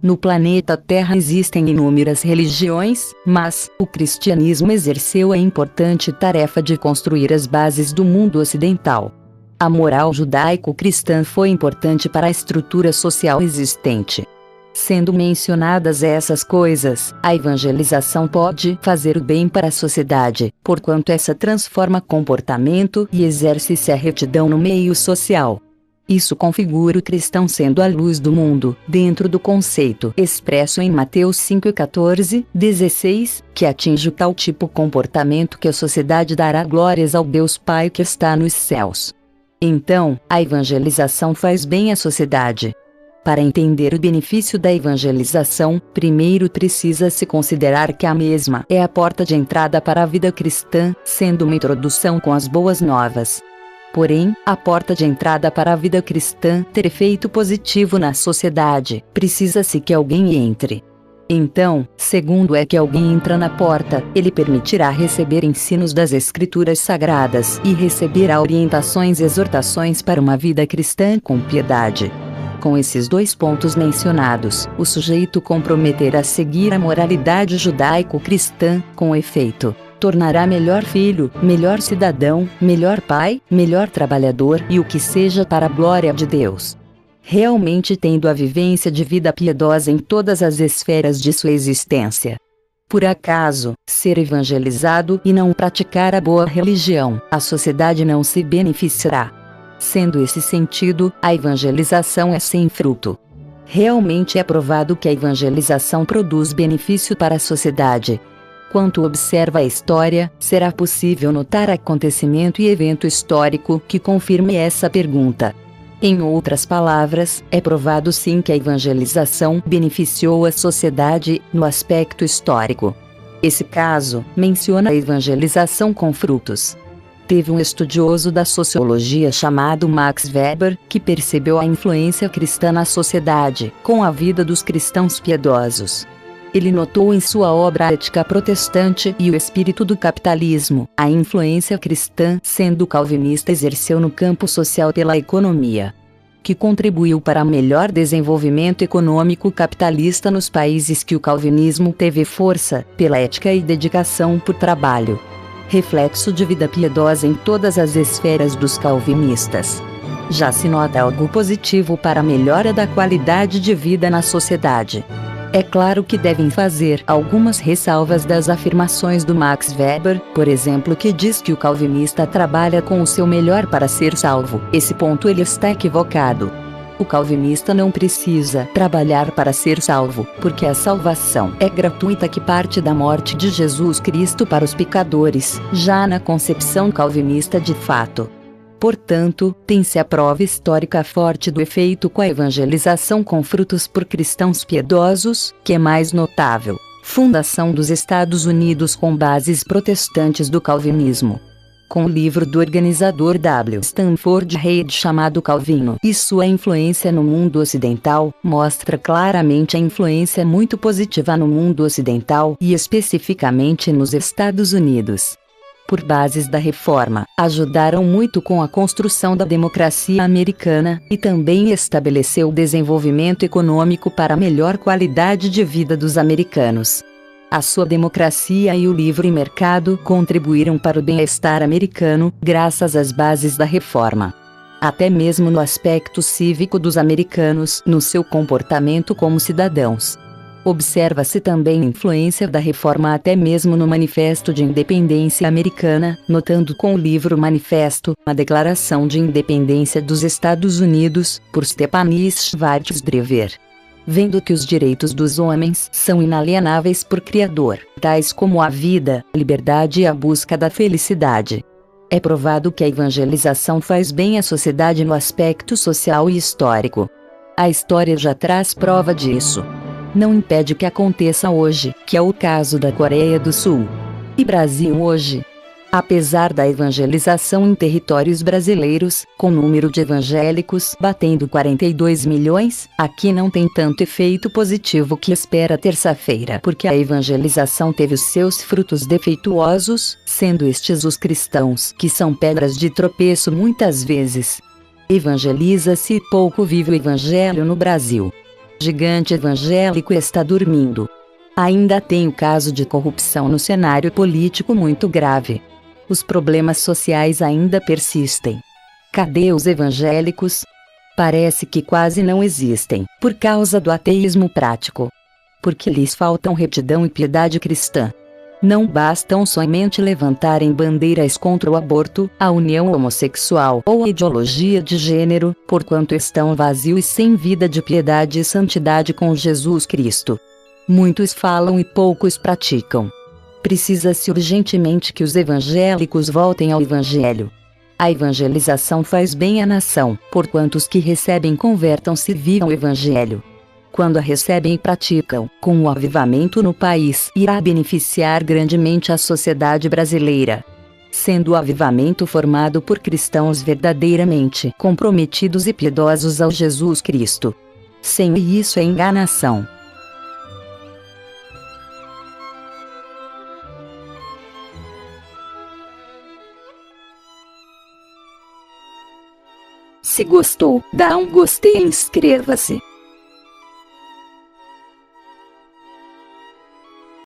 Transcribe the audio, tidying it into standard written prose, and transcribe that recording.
No planeta Terra existem inúmeras religiões, mas o cristianismo exerceu a importante tarefa de construir as bases do mundo ocidental. A moral judaico-cristã foi importante para a estrutura social existente. Sendo mencionadas essas coisas, a evangelização pode fazer o bem para a sociedade, porquanto essa transforma comportamento e exerce-se a retidão no meio social. Isso configura o cristão sendo a luz do mundo, dentro do conceito expresso em Mateus 5,14-16, que atinge o tal tipo de comportamento que a sociedade dará glórias ao Deus Pai que está nos céus. Então, a evangelização faz bem à sociedade. Para entender o benefício da evangelização, primeiro precisa-se considerar que a mesma é a porta de entrada para a vida cristã, sendo uma introdução com as boas novas. Porém, a porta de entrada para a vida cristã ter efeito positivo na sociedade, precisa-se que alguém entre. Então, segundo é que alguém entra na porta, ele permitirá receber ensinos das Escrituras Sagradas e receberá orientações e exortações para uma vida cristã com piedade. Com esses dois pontos mencionados, o sujeito comprometerá a seguir a moralidade judaico-cristã, com efeito, tornará melhor filho, melhor cidadão, melhor pai, melhor trabalhador e o que seja para a glória de Deus. Realmente tendo a vivência de vida piedosa em todas as esferas de sua existência. Por acaso, ser evangelizado e não praticar a boa religião, a sociedade não se beneficiará. Sendo esse sentido, a evangelização é sem fruto. Realmente é provado que a evangelização produz benefício para a sociedade. Quanto observa a história, será possível notar acontecimento e evento histórico que confirme essa pergunta. Em outras palavras, é provado sim que a evangelização beneficiou a sociedade no aspecto histórico. Esse caso menciona a evangelização com frutos. Teve um estudioso da sociologia chamado Max Weber, que percebeu a influência cristã na sociedade, com a vida dos cristãos piedosos. Ele notou em sua obra A Ética Protestante e o Espírito do Capitalismo, a influência cristã, sendo calvinista, exerceu no campo social pela economia, que contribuiu para o melhor desenvolvimento econômico capitalista nos países que o calvinismo teve força, pela ética e dedicação por trabalho. Reflexo de vida piedosa em todas as esferas dos calvinistas. Já se nota algo positivo para a melhora da qualidade de vida na sociedade. É claro que devem fazer algumas ressalvas das afirmações do Max Weber, por exemplo, que diz que o calvinista trabalha com o seu melhor para ser salvo. Esse ponto ele está equivocado. O calvinista não precisa trabalhar para ser salvo, porque a salvação é gratuita que parte da morte de Jesus Cristo para os pecadores, já na concepção calvinista de fato. Portanto, tem-se a prova histórica forte do efeito com a evangelização com frutos por cristãos piedosos, que é mais notável. Fundação dos Estados Unidos com bases protestantes do calvinismo. Com o livro do organizador W. Stanford Reid chamado Calvino e sua influência no mundo ocidental, mostra claramente a influência muito positiva no mundo ocidental e especificamente nos Estados Unidos. Por bases da reforma, ajudaram muito com a construção da democracia americana, e também estabeleceu o desenvolvimento econômico para a melhor qualidade de vida dos americanos. A sua democracia e o livre mercado contribuíram para o bem-estar americano, graças às bases da reforma. Até mesmo no aspecto cívico dos americanos, no seu comportamento como cidadãos. Observa-se também a influência da reforma até mesmo no Manifesto de Independência Americana, notando com o livro Manifesto, a Declaração de Independência dos Estados Unidos, por Stephanie Schwarzbriefer. Vendo que os direitos dos homens são inalienáveis por Criador, tais como a vida, a liberdade e a busca da felicidade. É provado que a evangelização faz bem à sociedade no aspecto social e histórico. A história já traz prova disso. Não impede que aconteça hoje, que é o caso da Coreia do Sul e Brasil hoje. Apesar da evangelização em territórios brasileiros, com número de evangélicos batendo 42 milhões, aqui não tem tanto efeito positivo que espera terça-feira, porque a evangelização teve os seus frutos defeituosos, sendo estes os cristãos, que são pedras de tropeço muitas vezes. Evangeliza-se e pouco vive o evangelho no Brasil. gigante evangélico está dormindo. Ainda tem o caso de corrupção no cenário político muito grave. Os problemas sociais ainda persistem. Cadê os evangélicos? Parece que quase não existem, por causa do ateísmo prático. Porque lhes faltam retidão e piedade cristã. Não bastam somente levantarem bandeiras contra o aborto, a união homossexual ou a ideologia de gênero, porquanto estão vazios e sem vida de piedade e santidade com Jesus Cristo. Muitos falam e poucos praticam. Precisa-se urgentemente que os evangélicos voltem ao Evangelho. A evangelização faz bem à nação, porquanto os que recebem convertam-se e vivam o Evangelho. Quando a recebem e praticam, com o avivamento no país, irá beneficiar grandemente a sociedade brasileira. Sendo o avivamento formado por cristãos verdadeiramente comprometidos e piedosos ao Jesus Cristo. Sem isso é enganação. Se gostou, dá um gostei e inscreva-se.